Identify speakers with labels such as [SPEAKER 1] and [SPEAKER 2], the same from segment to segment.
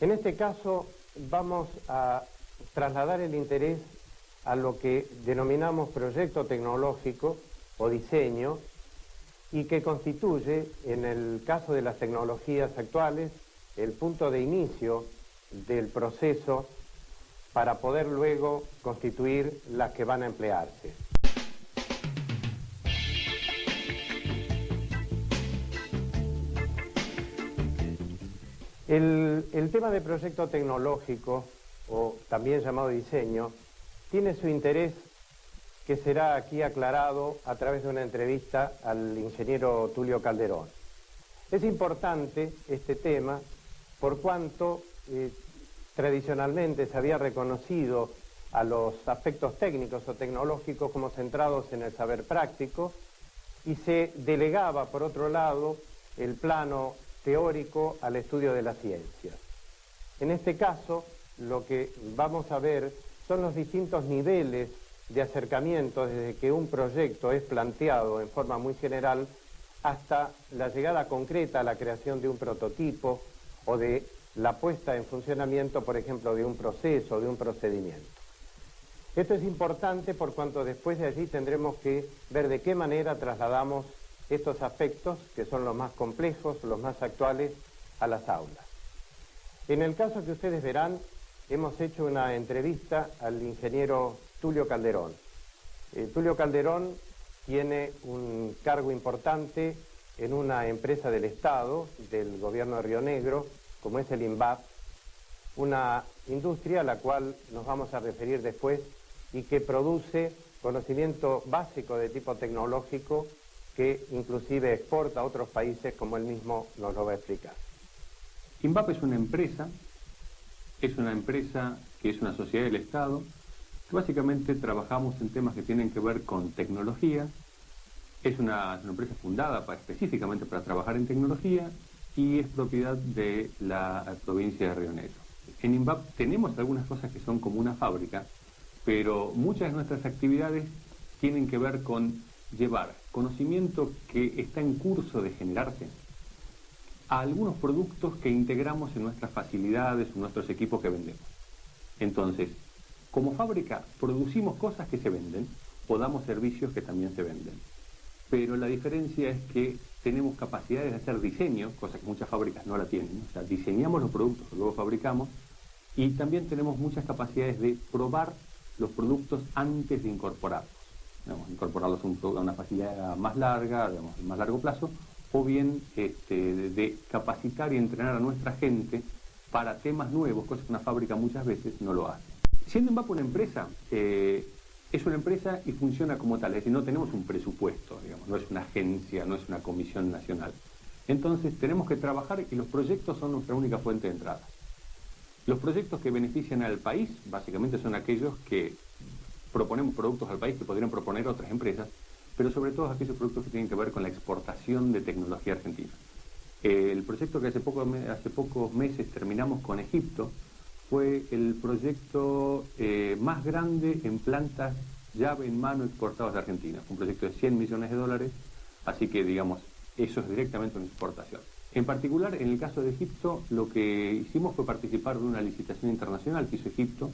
[SPEAKER 1] En este caso vamos a trasladar el interés a lo que denominamos proyecto tecnológico o diseño y que constituye, en el caso de las tecnologías actuales, el punto de inicio del proceso para poder luego constituir las que van a emplearse. El tema de proyecto tecnológico, o también llamado diseño, tiene su interés que será aquí aclarado a través de una entrevista al ingeniero Tulio Calderón. Es importante este tema por cuanto tradicionalmente se había reconocido a los aspectos técnicos o tecnológicos como centrados en el saber práctico y se delegaba, por otro lado, el plano teórico al estudio de las ciencias. En este caso, lo que vamos a ver son los distintos niveles de acercamiento desde que un proyecto es planteado en forma muy general hasta la llegada concreta a la creación de un prototipo o de la puesta en funcionamiento, por ejemplo, de un proceso, de un procedimiento. Esto es importante por cuanto después de allí tendremos que ver de qué manera trasladamos estos aspectos, que son los más complejos, los más actuales, a las aulas. En el caso que ustedes verán, hemos hecho una entrevista al ingeniero Tulio Calderón. Tulio Calderón tiene un cargo importante en una empresa del Estado, del gobierno de Río Negro, como es el INVAP, una industria a la cual nos vamos a referir después y que produce conocimiento básico de tipo tecnológico que inclusive exporta a otros países, como él mismo nos lo va a explicar.
[SPEAKER 2] INVAP es una empresa que es una sociedad del Estado, que básicamente trabajamos en temas que tienen que ver con tecnología. Es una empresa fundada específicamente para trabajar en tecnología y es propiedad de la provincia de Río Negro. En INVAP tenemos algunas cosas que son como una fábrica, pero muchas de nuestras actividades tienen que ver con llevar conocimiento que está en curso de generarse a algunos productos que integramos en nuestras facilidades, en nuestros equipos que vendemos. Entonces, como fábrica, producimos cosas que se venden o damos servicios que también se venden. Pero la diferencia es que tenemos capacidades de hacer diseño, cosa que muchas fábricas no la tienen. O sea, diseñamos los productos que luego fabricamos y también tenemos muchas capacidades de probar los productos antes de incorporarlos. Incorporarlos a una facilidad más larga, digamos, a más largo plazo, o bien de capacitar y entrenar a nuestra gente para temas nuevos, cosas que una fábrica muchas veces no lo hace. Siendo INVAP una empresa, es una empresa y funciona como tal, es decir, no tenemos un presupuesto, digamos, no es una agencia, no es una comisión nacional. Entonces tenemos que trabajar y los proyectos son nuestra única fuente de entrada. Los proyectos que benefician al país, básicamente son aquellos que proponemos productos al país que podrían proponer otras empresas, pero sobre todo aquellos productos que tienen que ver con la exportación de tecnología argentina. El proyecto que hace pocos meses terminamos con Egipto fue el proyecto más grande en plantas llave en mano exportadas de Argentina. Fue un proyecto de $100 millones, así que digamos, eso es directamente una exportación. En particular, en el caso de Egipto, lo que hicimos fue participar de una licitación internacional que hizo Egipto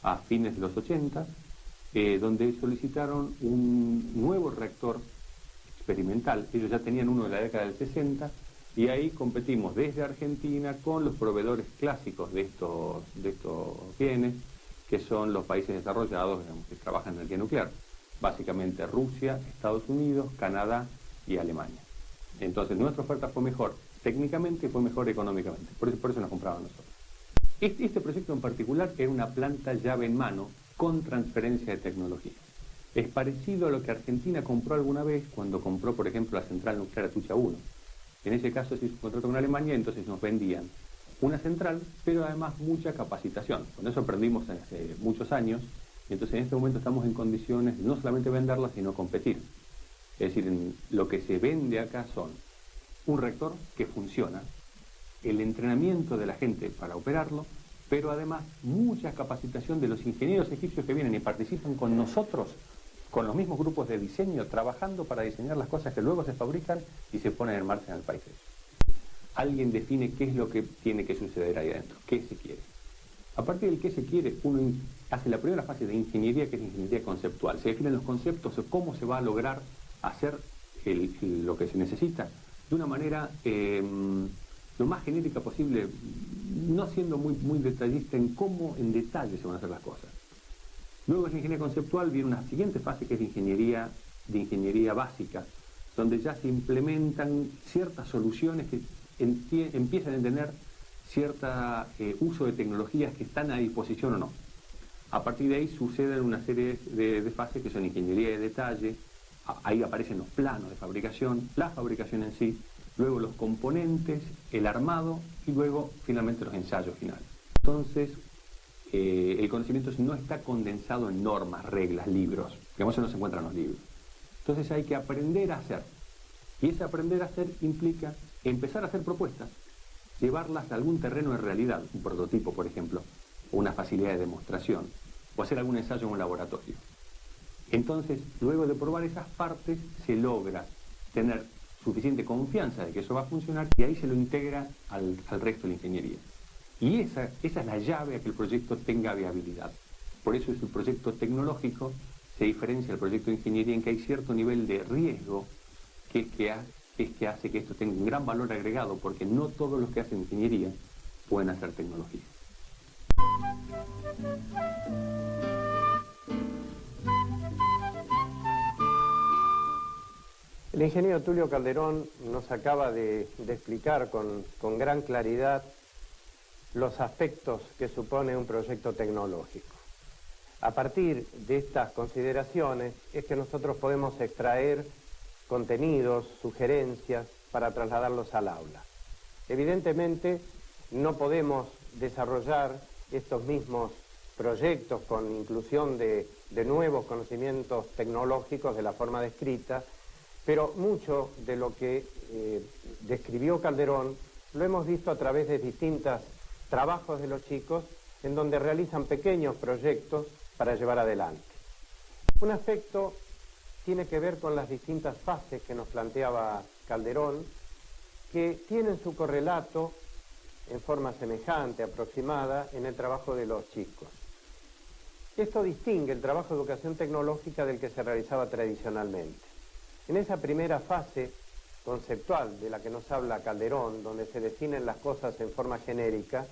[SPEAKER 2] a fines de los 80, donde solicitaron un nuevo reactor experimental. Ellos ya tenían uno de la década del 60 y ahí competimos desde Argentina con los proveedores clásicos de estos bienes, que son los países desarrollados, digamos, que trabajan en energía nuclear. Básicamente Rusia, Estados Unidos, Canadá y Alemania. Entonces nuestra oferta fue mejor técnicamente y fue mejor económicamente. Por eso nos compraban nosotros. Este proyecto en particular era una planta llave en mano con transferencia de tecnología. Es parecido a lo que Argentina compró alguna vez cuando compró, por ejemplo, la central nuclear Atucha 1. En ese caso se hizo un contrato con Alemania y entonces nos vendían una central, pero además mucha capacitación. Con eso aprendimos hace muchos años y entonces en este momento estamos en condiciones de no solamente venderla, sino competir. Es decir, lo que se vende acá son un reactor que funciona, el entrenamiento de la gente para operarlo, pero además mucha capacitación de los ingenieros egipcios que vienen y participan con nosotros, con los mismos grupos de diseño, trabajando para diseñar las cosas que luego se fabrican y se ponen en marcha en el país. alguien define qué es lo que tiene que suceder ahí adentro, qué se quiere. A partir del qué se quiere, uno hace la primera fase de ingeniería, que es ingeniería conceptual. Se definen los conceptos de cómo se va a lograr hacer lo que se necesita de una manera lo más genérica posible, no siendo muy detallista en cómo en detalle se van a hacer las cosas. Luego de la ingeniería conceptual viene una siguiente fase que es de ingeniería básica, donde ya se implementan ciertas soluciones que empiezan a tener cierto uso de tecnologías que están a disposición o no. A partir de ahí suceden una serie de fases que son ingeniería de detalle, ahí aparecen los planos de fabricación, la fabricación en sí, luego los componentes, el armado y luego finalmente los ensayos finales. Entonces, el conocimiento no está condensado en normas, reglas, libros, digamos, eso no se encuentra en los libros. Entonces hay que aprender a hacer. Y ese aprender a hacer implica empezar a hacer propuestas, llevarlas a algún terreno de realidad, un prototipo, por ejemplo, o una facilidad de demostración, o hacer algún ensayo en un laboratorio. Entonces, luego de probar esas partes, se logra tener suficiente confianza de que eso va a funcionar y ahí se lo integra al resto de la ingeniería. Y esa es la llave a que el proyecto tenga viabilidad. Por eso es el proyecto tecnológico, se diferencia del proyecto de ingeniería en que hay cierto nivel de riesgo que hace que esto tenga un gran valor agregado, porque no todos los que hacen ingeniería pueden hacer tecnología.
[SPEAKER 1] El ingeniero Tulio Calderón nos acaba de explicar con gran claridad los aspectos que supone un proyecto tecnológico. A partir de estas consideraciones es que nosotros podemos extraer contenidos, sugerencias para trasladarlos al aula. Evidentemente no podemos desarrollar estos mismos proyectos con inclusión de nuevos conocimientos tecnológicos de la forma descrita, pero mucho de lo que describió Calderón lo hemos visto a través de distintos trabajos de los chicos en donde realizan pequeños proyectos para llevar adelante. Un aspecto tiene que ver con las distintas fases que nos planteaba Calderón, que tienen su correlato en forma semejante, aproximada, en el trabajo de los chicos. Esto distingue el trabajo de educación tecnológica del que se realizaba tradicionalmente. En esa primera fase conceptual de la que nos habla Calderón, donde se definen las cosas en forma genérica,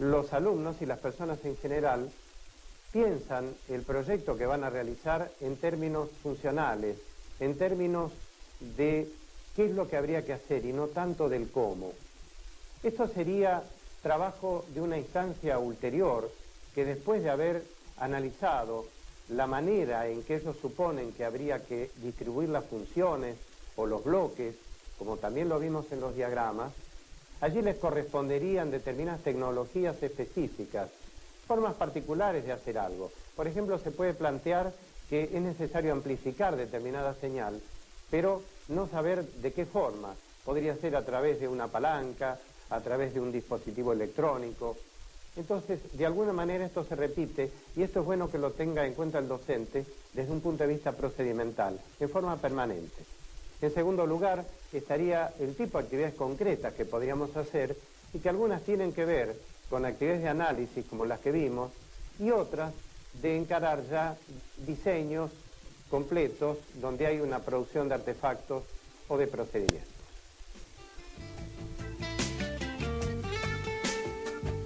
[SPEAKER 1] los alumnos y las personas en general piensan el proyecto que van a realizar en términos funcionales, en términos de qué es lo que habría que hacer y no tanto del cómo. Esto sería trabajo de una instancia ulterior que después de haber analizado la manera en que ellos suponen que habría que distribuir las funciones o los bloques, como también lo vimos en los diagramas, allí les corresponderían determinadas tecnologías específicas, formas particulares de hacer algo. Por ejemplo, se puede plantear que es necesario amplificar determinada señal, pero no saber de qué forma. Podría ser a través de una palanca, a través de un dispositivo electrónico. Entonces, de alguna manera esto se repite, y esto es bueno que lo tenga en cuenta el docente desde un punto de vista procedimental, en forma permanente. En segundo lugar, estaría el tipo de actividades concretas que podríamos hacer y que algunas tienen que ver con actividades de análisis como las que vimos y otras de encarar ya diseños completos donde hay una producción de artefactos o de procedimientos.